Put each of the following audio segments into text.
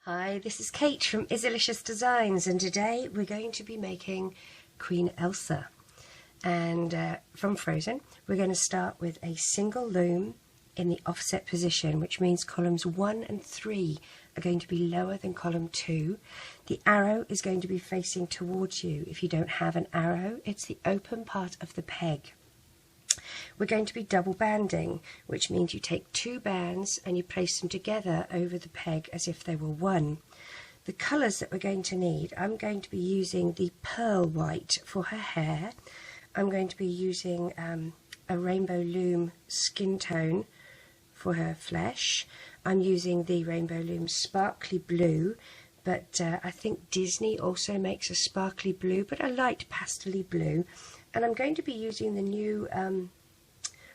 Hi, this is Kate from Izzalicious Designs, and today we're going to be making Queen Elsa. And from Frozen, we're going to start with a single loom in the offset position, which means columns 1 and 3 are going to be lower than column 2. The arrow is going to be facing towards you. If you don't have an arrow, it's the open part of the peg. We're going to be double banding, which means you take 2 bands and you place them together over the peg as if they were one. The colours that we're going to need, I'm going to be using the pearl white for her hair. I'm going to be using a Rainbow Loom skin tone for her flesh. I'm using the Rainbow Loom sparkly blue, but I think Disney also makes a sparkly blue, but a light pastel-y blue. And I'm going to be using the new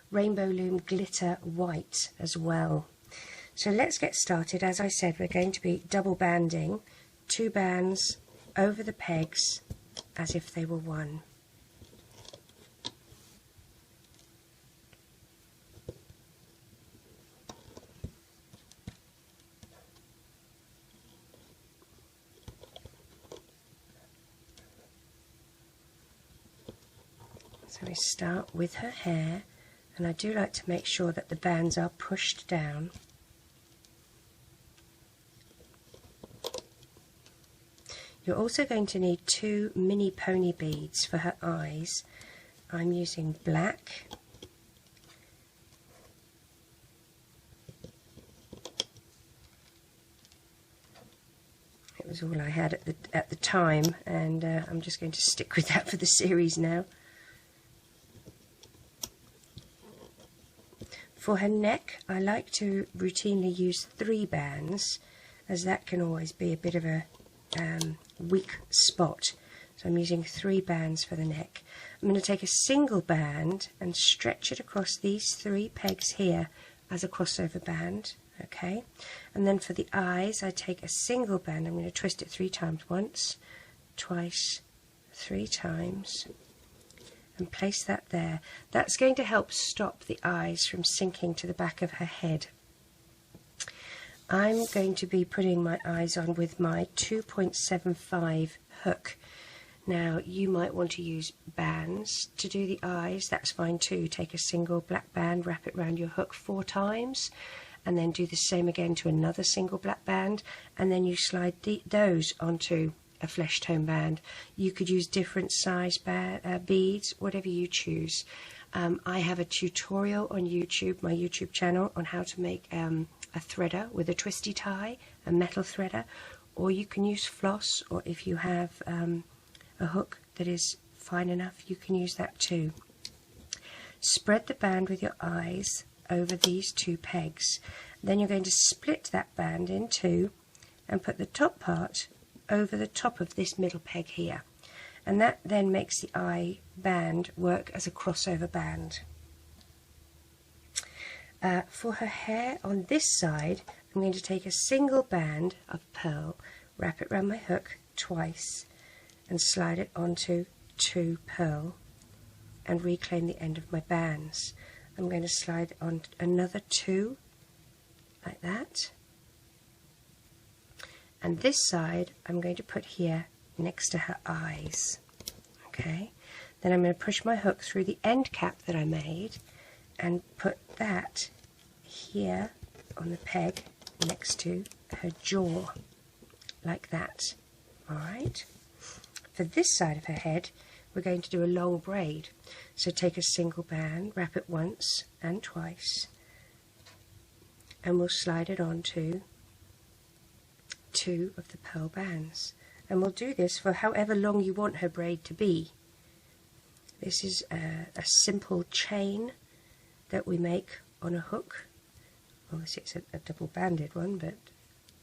Rainbow Loom glitter white as well. So let's get started. As I said, we're going to be double banding, 2 bands over the pegs as if they were one. So we start with her hair, and I do like to make sure that the bands are pushed down. You're also going to need 2 mini pony beads for her eyes. I'm using black . It was all I had at the time, and I'm just going to stick with that for the series now. For her neck, I like to routinely use 3 bands, as that can always be a bit of a weak spot. So I'm using 3 bands for the neck. I'm going to take a single band and stretch it across these 3 pegs here as a crossover band. Okay, and then for the eyes, I take a single band. I'm going to twist it 3 times, once, twice, 3 times. And place that there. That's going to help stop the eyes from sinking to the back of her head. I'm going to be putting my eyes on with my 2.75 hook. Now you might want to use bands to do the eyes, that's fine too. Take a single black band, wrap it around your hook 4 times, and then do the same again to another single black band, and then you slide those onto a flesh tone band. You could use different size beads, whatever you choose. I have a tutorial on YouTube, my YouTube channel, on how to make a threader with a twisty tie, a metal threader, or you can use floss, or if you have a hook that is fine enough, you can use that too. Spread the band with your eyes over these 2 pegs. Then you're going to split that band in 2 and put the top part over the top of this middle peg here, and that then makes the eye band work as a crossover band. For her hair on this side, I'm going to take a single band of pearl, wrap it around my hook twice, and slide it onto 2 pearl and reclaim the end of my bands. I'm going to slide on another 2 like that. And this side I'm going to put here next to her eyes. Okay, then I'm going to push my hook through the end cap that I made and put that here on the peg next to her jaw, like that. Alright, for this side of her head we're going to do a long braid. So take a single band, wrap it once and twice, and we'll slide it onto 2 of the pearl bands, and we'll do this for however long you want her braid to be. This is a simple chain that we make on a hook. Obviously it's a double banded one, but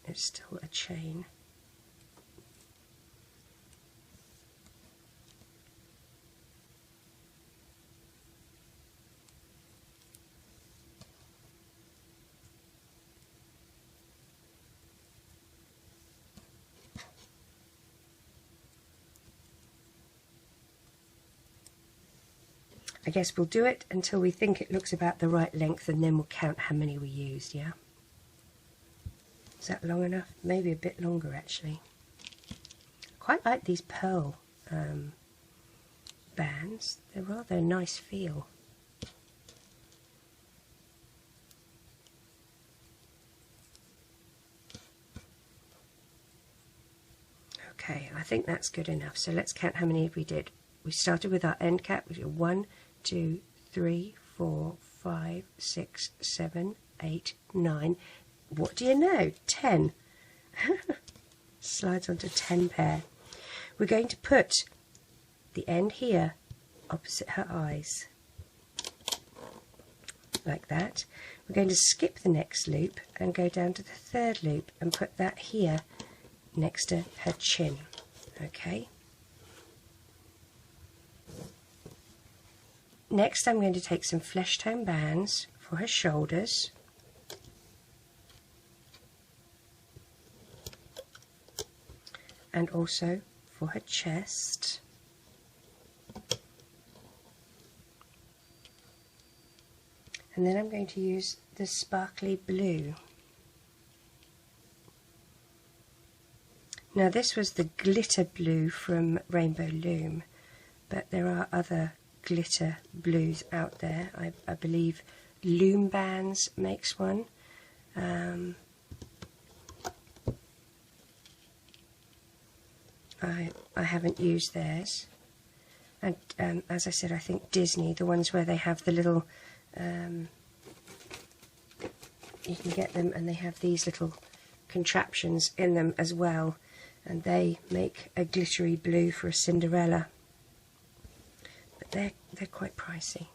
it's still a chain. I guess we'll do it until we think it looks about the right length, and then we'll count how many we used, yeah? Is that long enough? Maybe a bit longer actually. Quite like these pearl bands. They're rather a nice feel. Okay, I think that's good enough. So let's count how many we did. We started with our end cap. We did 1, 2, 3, 4, 5, 6, 7, 8, 9. What do you know? 10. Slides onto 10 pair. We're going to put the end here opposite her eyes, like that. We're going to skip the next loop and go down to the third loop and put that here next to her chin. Okay. Next I'm going to take some flesh tone bands for her shoulders. And also for her chest. And then I'm going to use the sparkly blue. Now this was the glitter blue from Rainbow Loom, but there are other glitter blues out there. I believe Loom Bands makes one. I haven't used theirs. And as I said, I think Disney, the ones where they have the little, you can get them and they have these little contraptions in them as well. And they make a glittery blue for a Cinderella. But they're quite pricey.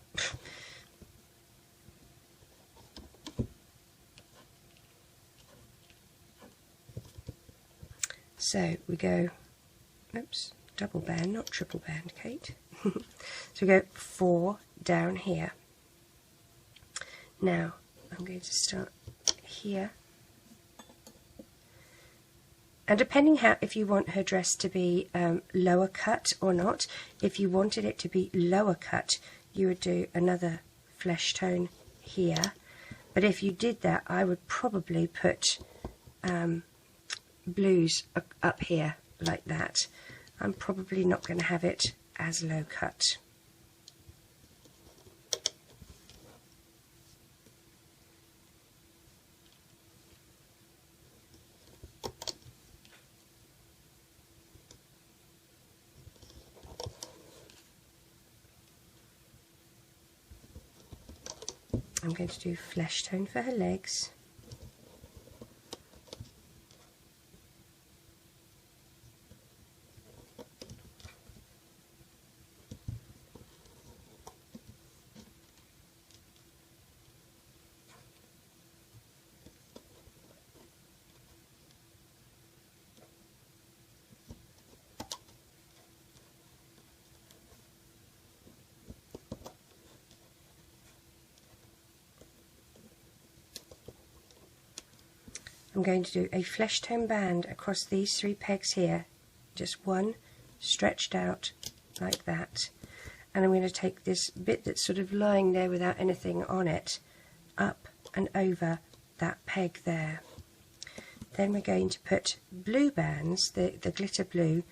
So we go, oops, double band, not triple band, Kate. So we go 4 down here. Now I'm going to start here. And depending how, if you want her dress to be lower cut or not, if you wanted it to be lower cut, you would do another flesh tone here. But if you did that, I would probably put blues up here like that. I'm probably not going to have it as low cut. I'm going to do flesh tone for her legs. I'm going to do a flesh tone band across these 3 pegs here, just one stretched out like that, and I'm going to take this bit that's sort of lying there without anything on it up and over that peg there. Then we're going to put blue bands, the glitter blue,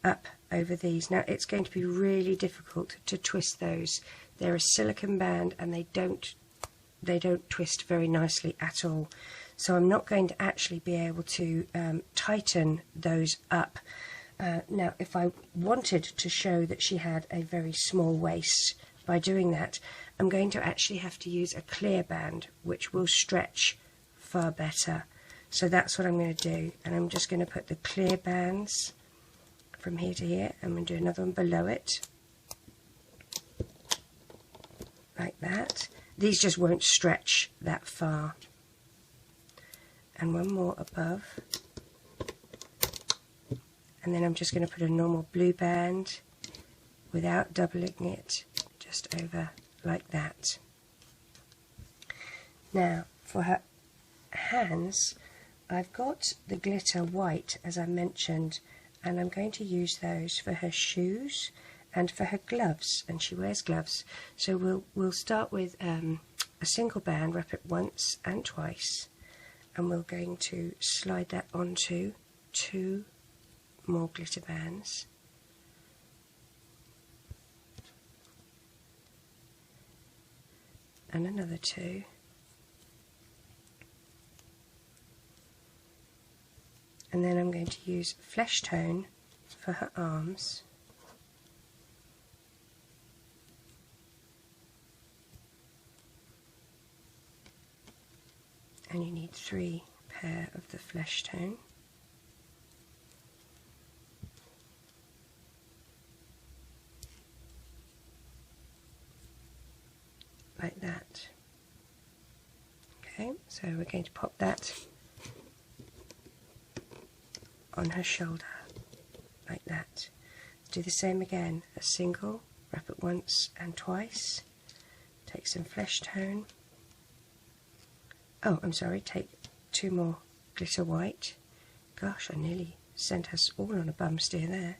up over these. Now it's going to be really difficult to twist those. They're a silicone band and they don't twist very nicely at all. So I'm not going to actually be able to tighten those up. Now if I wanted to show that she had a very small waist by doing that, I'm going to actually have to use a clear band which will stretch far better. So that's what I'm going to do, and I'm just going to put the clear bands from here to here. I'm going to do another one below it like that. These just won't stretch that far. And one more above, and then I'm just going to put a normal blue band without doubling it, just over like that. Now for her hands, I've got the glitter white as I mentioned, and I'm going to use those for her shoes and for her gloves, and she wears gloves. So we'll start with a single band, wrap it once and twice, and we're going to slide that onto 2 more glitter bands. And another 2. And then I'm going to use flesh tone for her arms. And you need 3 pair of the flesh tone. Like that. Okay, so we're going to pop that on her shoulder, like that. Do the same again, a single, wrap it once and twice, take some flesh tone. Oh, I'm sorry, take 2 more glitter white. Gosh, I nearly sent us all on a bum steer there.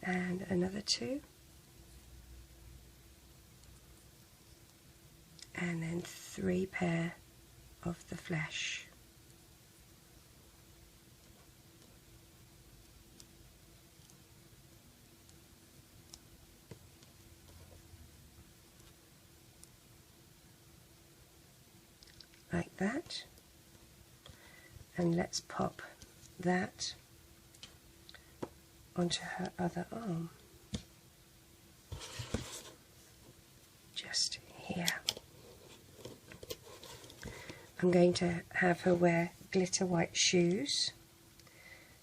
And another 2. And then 3 pair of the flesh. Like that. And let's pop that onto her other arm. Just here. I'm going to have her wear glitter white shoes.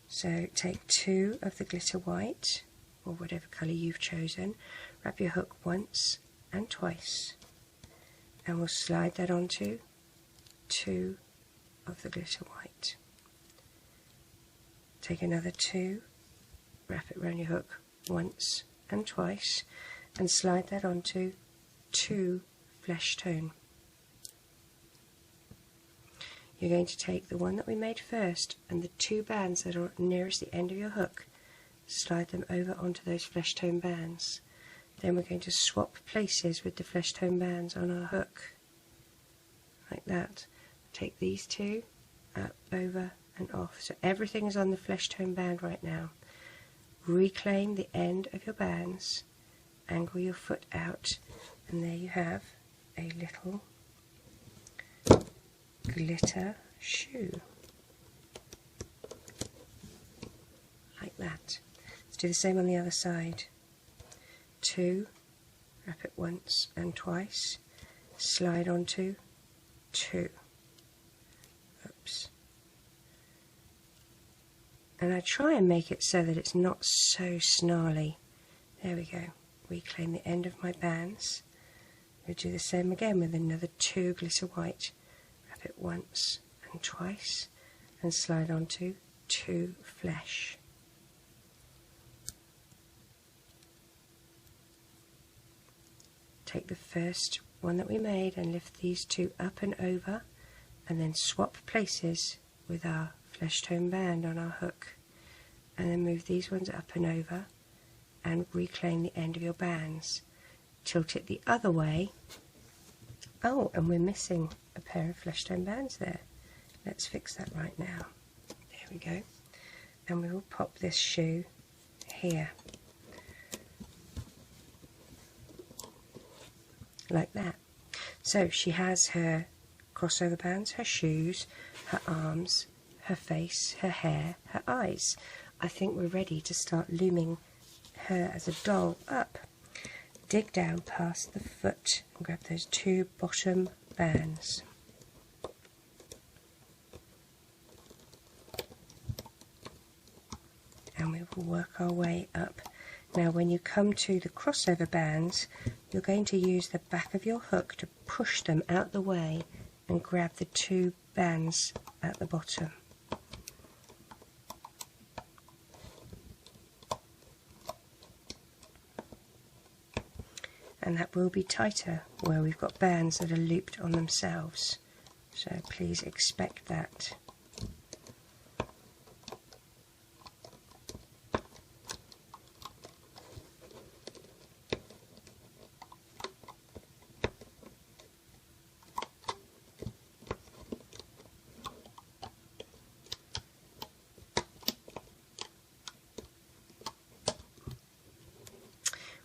So take 2 of the glitter white, or whatever colour you've chosen, wrap your hook once and twice, and we'll slide that onto 2 of the glitter white. Take another 2, wrap it around your hook once and twice, and slide that onto 2 flesh tone. You're going to take the one that we made first and the 2 bands that are nearest the end of your hook, slide them over onto those flesh tone bands. Then we're going to swap places with the flesh tone bands on our hook, like that. Take these 2 up, over and off. So everything is on the flesh tone band right now. Reclaim the end of your bands, angle your foot out, and there you have a little glitter shoe. Like that. Let's do the same on the other side. 2, wrap it once and twice, slide onto 2. Oops. And I try and make it so that it's not so snarly. There we go. Reclaim the end of my bands. We'll do the same again with another 2 glitter white. Wrap it once and twice and slide onto 2 flesh. Take the first one that we made and lift these 2 up and over, and then swap places with our flesh tone band on our hook, and then move these ones up and over and reclaim the end of your bands. Tilt it the other way. Oh, and we're missing a pair of flesh tone bands there. Let's fix that right now. There we go. And we will pop this shoe here, like that. So she has her crossover bands, her shoes, her arms, her face, her hair, her eyes. I think we're ready to start looming her as a doll up. Dig down past the foot and grab those 2 bottom bands. And we will work our way up. Now when you come to the crossover bands, you're going to use the back of your hook to push them out the way and grab the 2 bands at the bottom. And that will be tighter where we've got bands that are looped on themselves. So please expect that.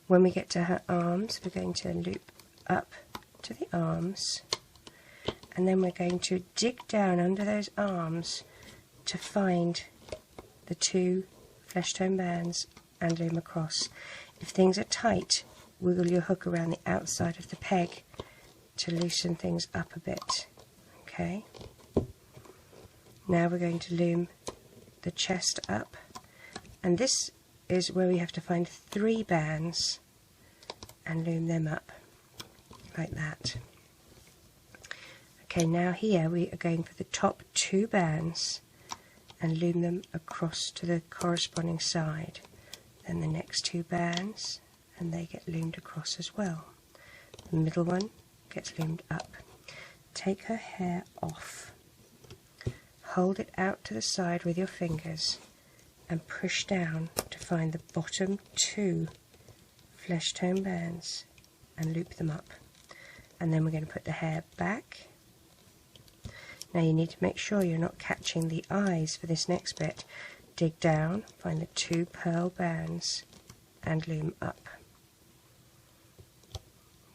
When we get to her arms, we're going to loop up to the arms, and then we're going to dig down under those arms to find the 2 flesh tone bands and loom across. If things are tight, wiggle your hook around the outside of the peg to loosen things up a bit. Okay. Now we're going to loom the chest up, and this is where we have to find 3 bands and loom them up like that. Okay, now here we are going for the top 2 bands and loom them across to the corresponding side. Then the next 2 bands, and they get loomed across as well. The middle one gets loomed up. Take her hair off. Hold it out to the side with your fingers and push down to find the bottom 2 flesh tone bands and loop them up. And then we're going to put the hair back. Now you need to make sure you're not catching the eyes for this next bit. Dig down, find the 2 pearl bands and loom up.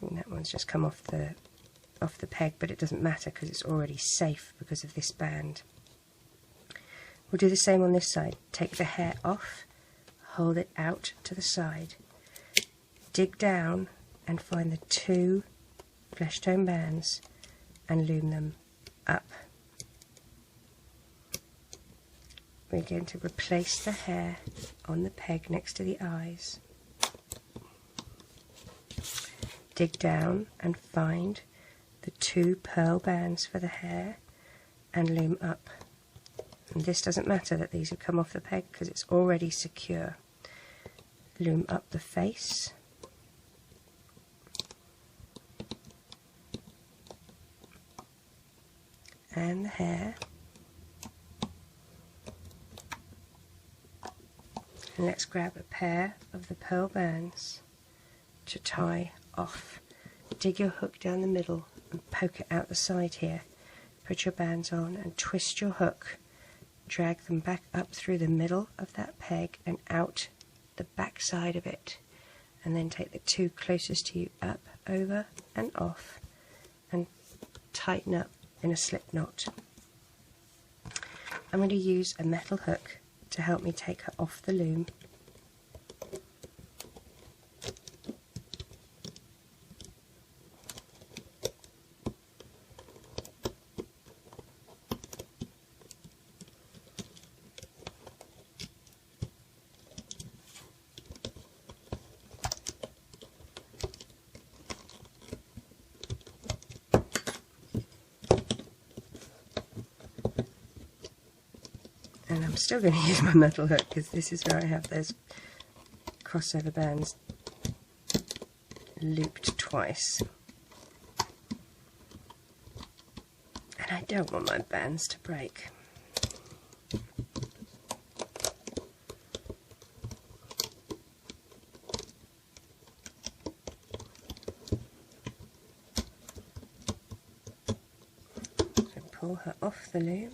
And that one's just come off the peg, but it doesn't matter because it's already safe because of this band. We'll do the same on this side. Take the hair off, hold it out to the side, dig down and find the 2 flesh tone bands and loom them up. We're going to replace the hair on the peg next to the eyes. Dig down and find the 2 pearl bands for the hair and loom up. And this doesn't matter that these have come off the peg because it's already secure. Loom up the face. And the hair. And let's grab a pair of the pearl bands to tie off. Dig your hook down the middle and poke it out the side here. Put your bands on and twist your hook. Drag them back up through the middle of that peg and out the back side of it. And then take the 2 closest to you up, over and off, and tighten up in a slip knot. I'm going to use a metal hook to help me take her off the loom. And I'm still going to use my metal hook because this is where I have those crossover bands looped twice. And I don't want my bands to break. So pull her off the loom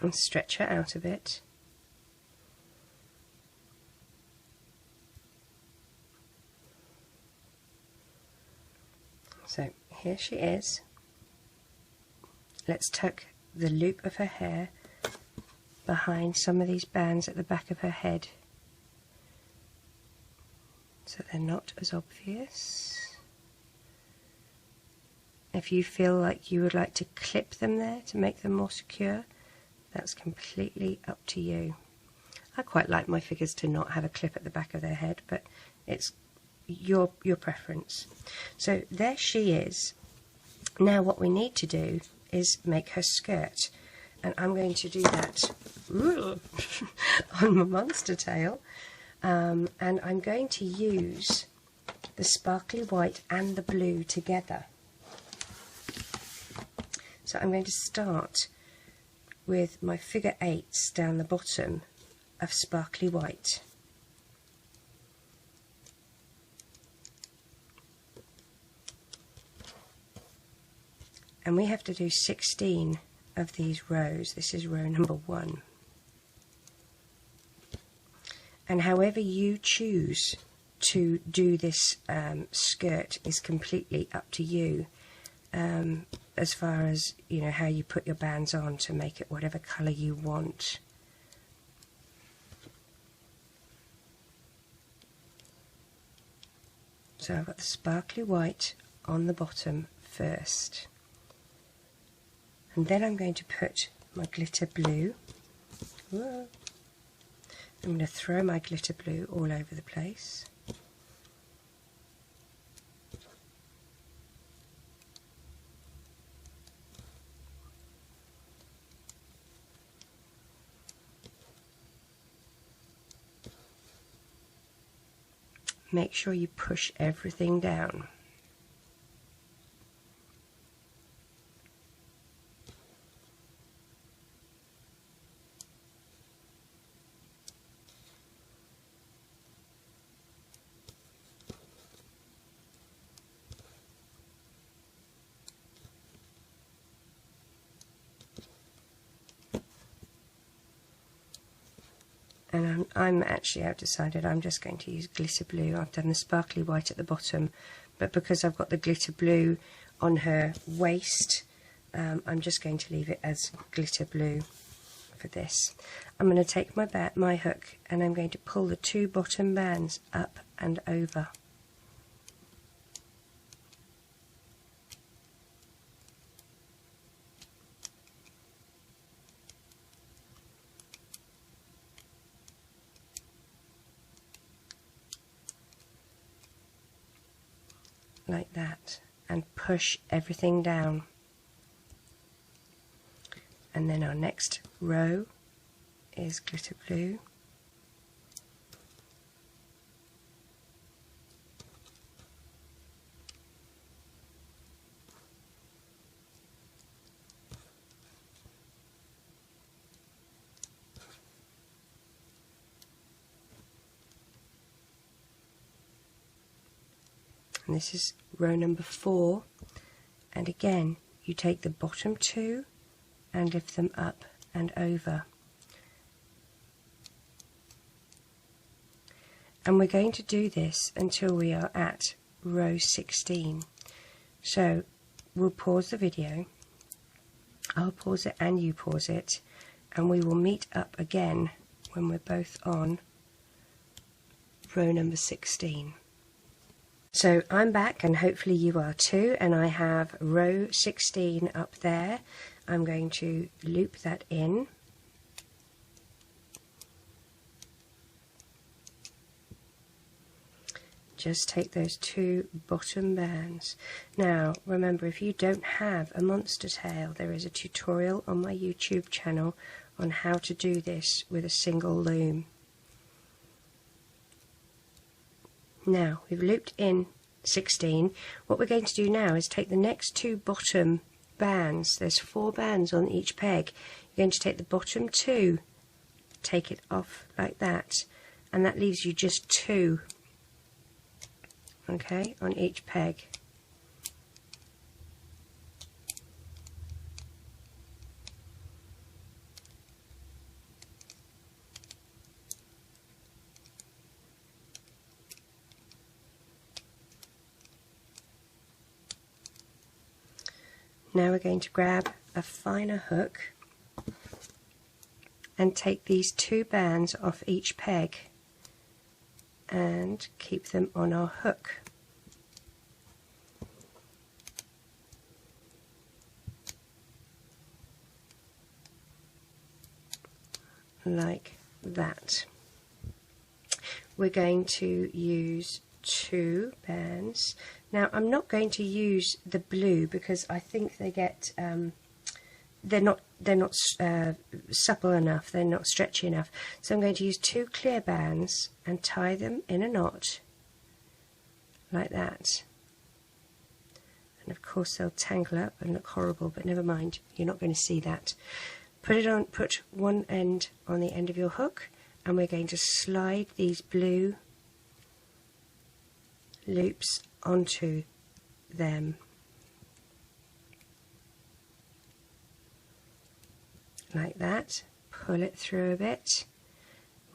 and stretch her out a bit. So here she is. Let's tuck the loop of her hair behind some of these bands at the back of her head so they're not as obvious. If you feel like you would like to clip them there to make them more secure, that's completely up to you. I quite like my figures to not have a clip at the back of their head, but it's your preference. So there she is. Now what we need to do is make her skirt, and I'm going to do that on my monster tail, and I'm going to use the sparkly white and the blue together. So I'm going to start with my figure 8s down the bottom of sparkly white. And we have to do 16 of these rows. This is row number 1. And however you choose to do this skirt is completely up to you, as far as, you know, how you put your bands on to make it whatever colour you want. So I've got the sparkly white on the bottom first, and then I'm going to put my glitter blue. Whoa. I'm going to throw my glitter blue all over the place. Make sure you push everything down. And I've decided I'm just going to use glitter blue. I've done the sparkly white at the bottom, but because I've got the glitter blue on her waist, I'm just going to leave it as glitter blue for this. I'm going to take my hook and I'm going to pull the two bottom bands up and over. Like that, and push everything down. And then our next row is glitter blue. And this is row number 4, and again you take the bottom two and lift them up and over, and we're going to do this until we are at row 16. So we'll pause the video, I'll pause it and you pause it, and we will meet up again when we're both on row number 16. So I'm back, and hopefully you are too, and I have row 16 up there. I'm going to loop that in. Just take those two bottom bands. Now remember, if you don't have a monster tail, there is a tutorial on my YouTube channel on how to do this with a single loom. Now we've looped in 16. What we're going to do now is take the next two bottom bands. There's 4 bands on each peg. You're going to take the bottom 2, take it off like that, and that leaves you just 2, okay, on each peg. Now we're going to grab a finer hook and take these 2 bands off each peg and keep them on our hook. Like that. We're going to use 2 bands. Now I'm not going to use the blue because I think they get they're not supple enough, they're not stretchy enough. So I'm going to use 2 clear bands and tie them in a knot like that. And of course they'll tangle up and look horrible, but never mind, you're not going to see that. Put one end on the end of your hook, and we're going to slide these blue loops onto them like that. Pull it through a bit,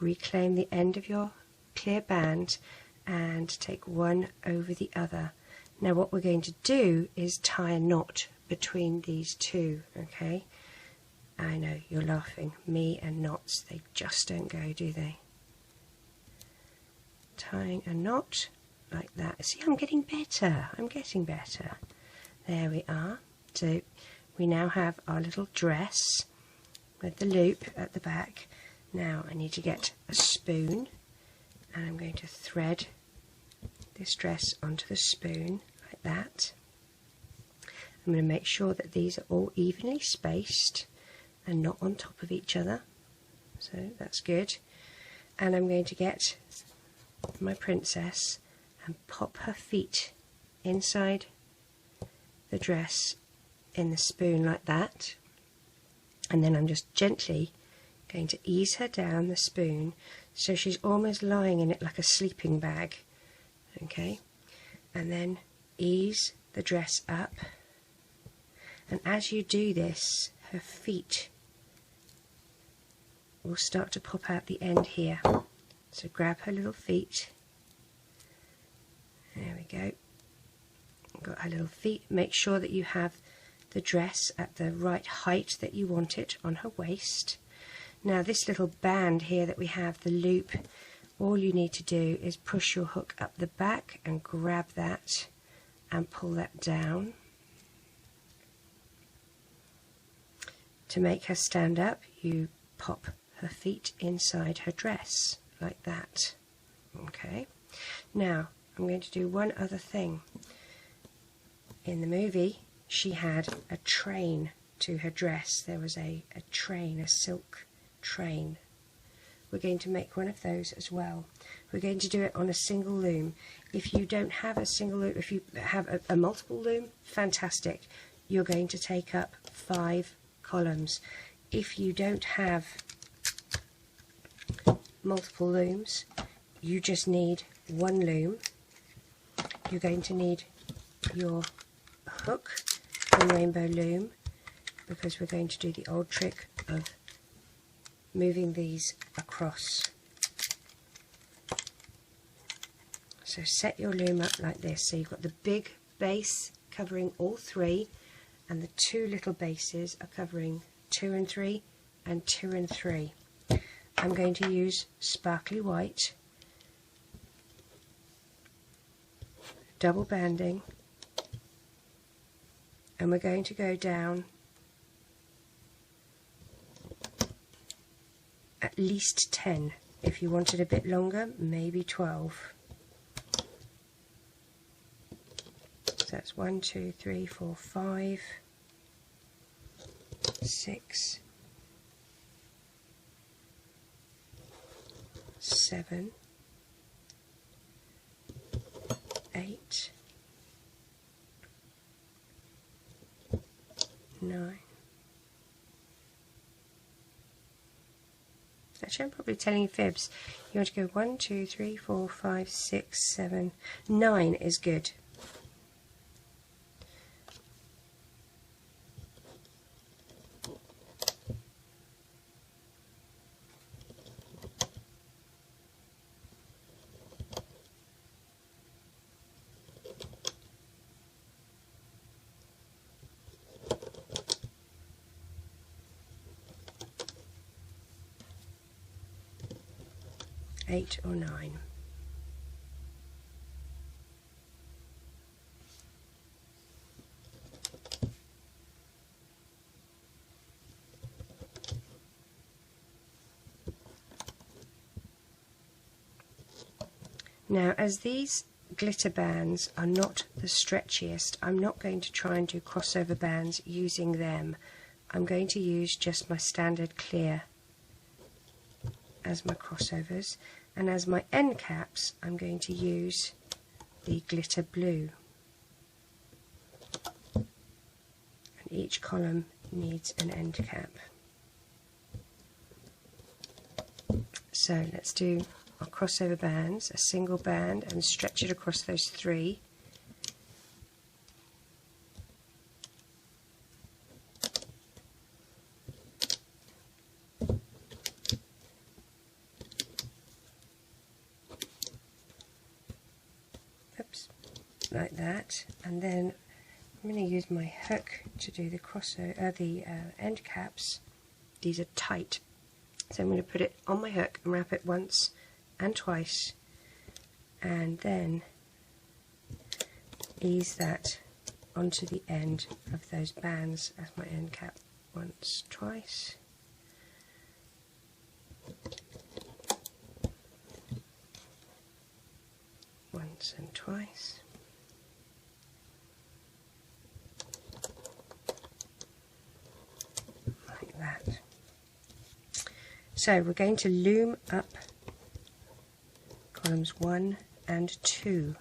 reclaim the end of your clear band and take one over the other. Now what we're going to do is tie a knot between these two, okay? I know, you're laughing. Me and knots, they just don't go, do they? Tying a knot like that. See, I'm getting better. I'm getting better. There we are. So we now have our little dress with the loop at the back. Now I need to get a spoon, and I'm going to thread this dress onto the spoon like that. I'm going to make sure that these are all evenly spaced and not on top of each other, so that's good. And I'm going to get my princess and pop her feet inside the dress in the spoon like that, and then I'm just gently going to ease her down the spoon so she's almost lying in it like a sleeping bag, okay? And then ease the dress up, and as you do this, her feet will start to pop out the end here. So grab her little feet. There we go. Got her little feet. Make sure that you have the dress at the right height that you want it on her waist. Now this little band here that we have, the loop, all you need to do is push your hook up the back and grab that and pull that down. To make her stand up, you pop her feet inside her dress like that. Okay, now I'm going to do one other thing. In the movie she had a train to her dress. There was a train, a silk train. We're going to make one of those as well. We're going to do it on a single loom. If you don't have a single loom, if you have a multiple loom, fantastic. You're going to take up 5 columns. If you don't have multiple looms, you just need one loom. You're going to need your hook from Rainbow Loom, because we're going to do the old trick of moving these across. So set your loom up like this, so you've got the big base covering all 3, and the 2 little bases are covering 2 and 3 and 2 and 3. I'm going to use sparkly white, double banding, and we're going to go down at least 10. If you want it a bit longer, maybe 12. So that's 1, 2, 3, 4, 5, 6, 7, 8, 9. Actually, I'm probably telling you fibs. You want to go 1, 2, 3, 4, 5, 6, 7, 9 is good. Eight or 9. Now, as these glitter bands are not the stretchiest, I'm not going to try and do crossover bands using them. I'm going to use just my standard clear as my crossovers, and as my end caps I'm going to use the glitter blue, and each column needs an end cap. So let's do our crossover bands, a single band, and stretch it across those 3. like that, and then I'm going to use my hook to do the the end caps. These are tight, so I'm going to put it on my hook and wrap it once and twice, and then ease that onto the end of those bands as my end cap. Once, twice. Once and twice. Like that. So we're going to loom up columns 1 and 2.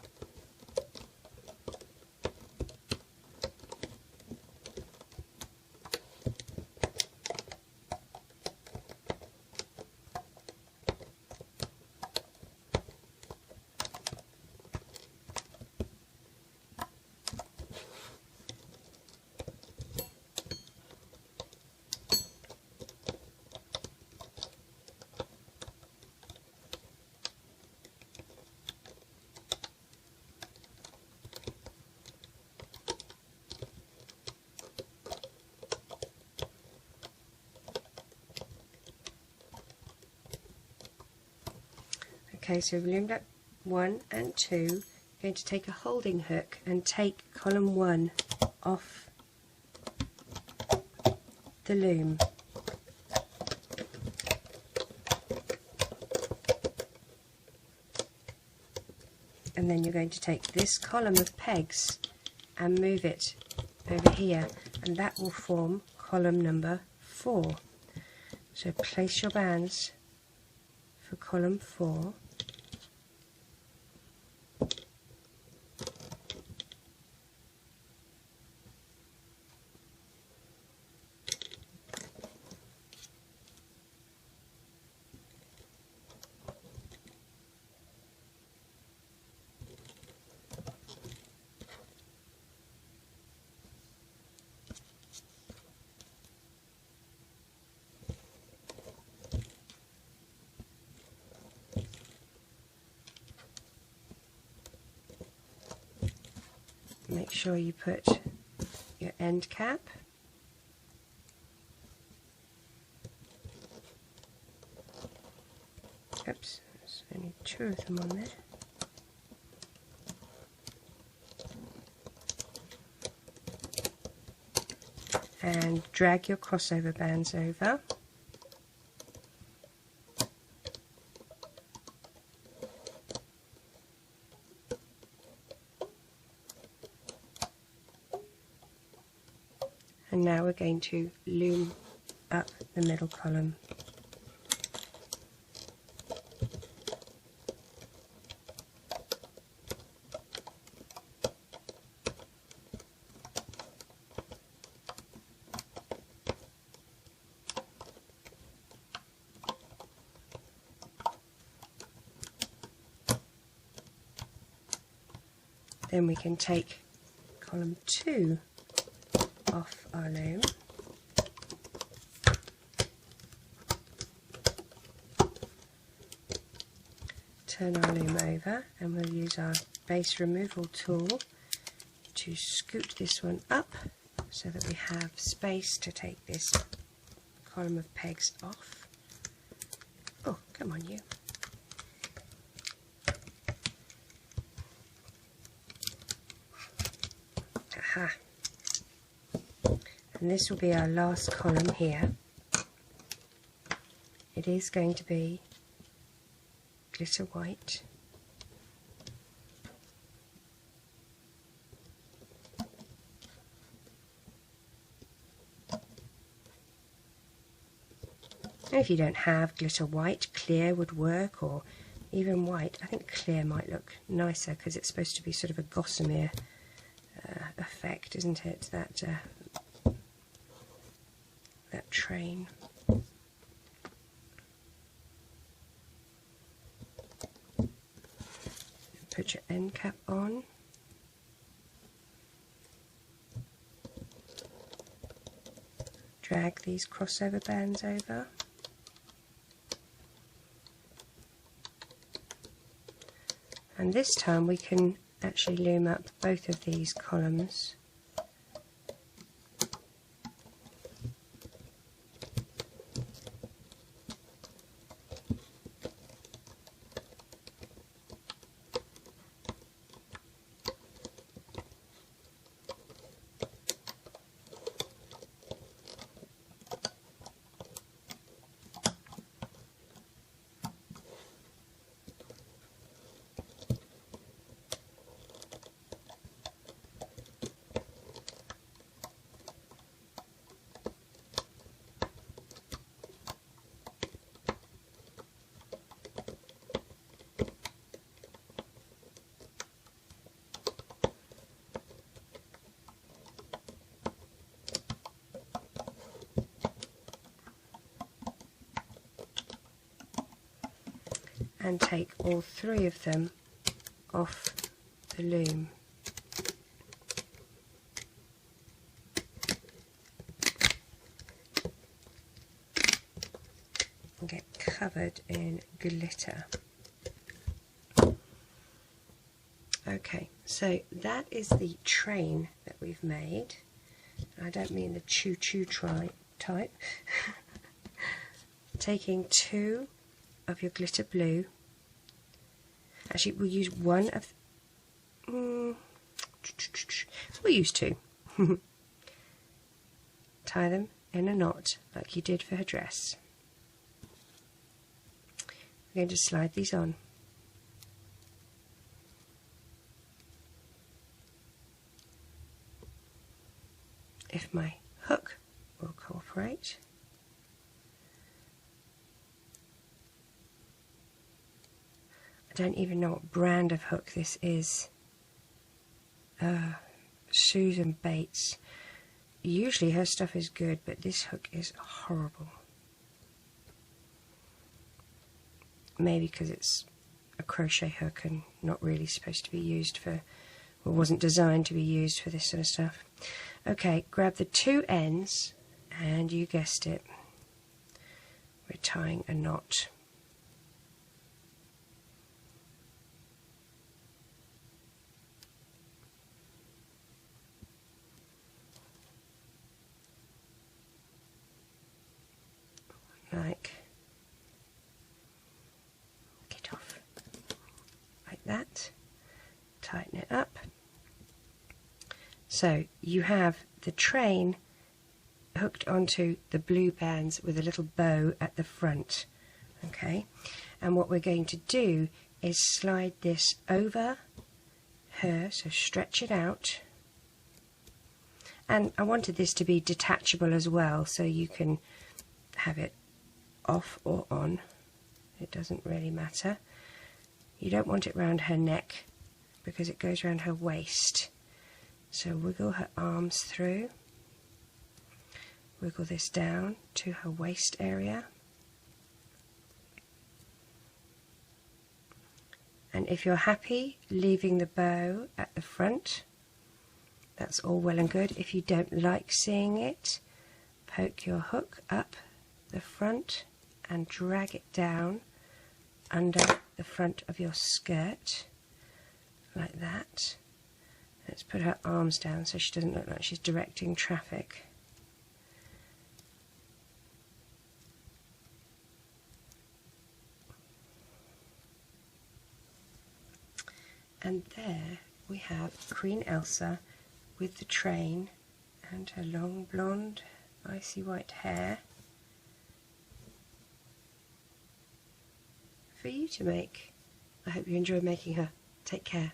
Okay, so we've loomed up 1 and 2. I'm going to take a holding hook and take column 1 off the loom. And then you're going to take this column of pegs and move it over here, and that will form column number 4. So place your bands for column 4. Make sure you put your end cap. Oops, there's only 2 of them on there. And drag your crossover bands over. And now we're going to loom up the middle column. Then we can take column 2 off our loom, turn our loom over, and we'll use our base removal tool to scoot this one up so that we have space to take this column of pegs off. Oh, come on you. Aha. And this will be our last column here. It is going to be glitter white. And if you don't have glitter white, clear would work, or even white. I think clear might look nicer because it's supposed to be sort of a gossamer effect, isn't it? That train. Put your end cap on. Drag these crossover bands over. And this time we can actually loom up both of these columns. And take all three of them off the loom. And get covered in glitter. Okay, so that is the train that we've made. I don't mean the choo-choo type. Taking two of your glitter blue. Actually, we'll use one of... we'll use two. Tie them in a knot like you did for her dress. We're going to slide these on. If my hook will cooperate. I don't even know what brand of hook this is. Susan Bates. Usually her stuff is good, but this hook is horrible. Maybe because it's a crochet hook and not really supposed to be used for, or wasn't designed to be used for this sort of stuff. Okay, grab the two ends, and you guessed it, we're tying a knot. Get off like that, tighten it up. So you have the train hooked onto the blue bands with a little bow at the front, okay, and what we're going to do is slide this over her, so stretch it out. And I wanted this to be detachable as well, so you can have it off or on, it doesn't really matter. You don't want it round her neck because it goes around her waist. So wiggle her arms through, wiggle this down to her waist area, and if you're happy leaving the bow at the front, that's all well and good. If you don't like seeing it, poke your hook up the front and drag it down under the front of your skirt like that. Let's put her arms down so she doesn't look like she's directing traffic. And there we have Queen Elsa with the train and her long blonde icy white hair for you to make. I hope you enjoy making her. Take care.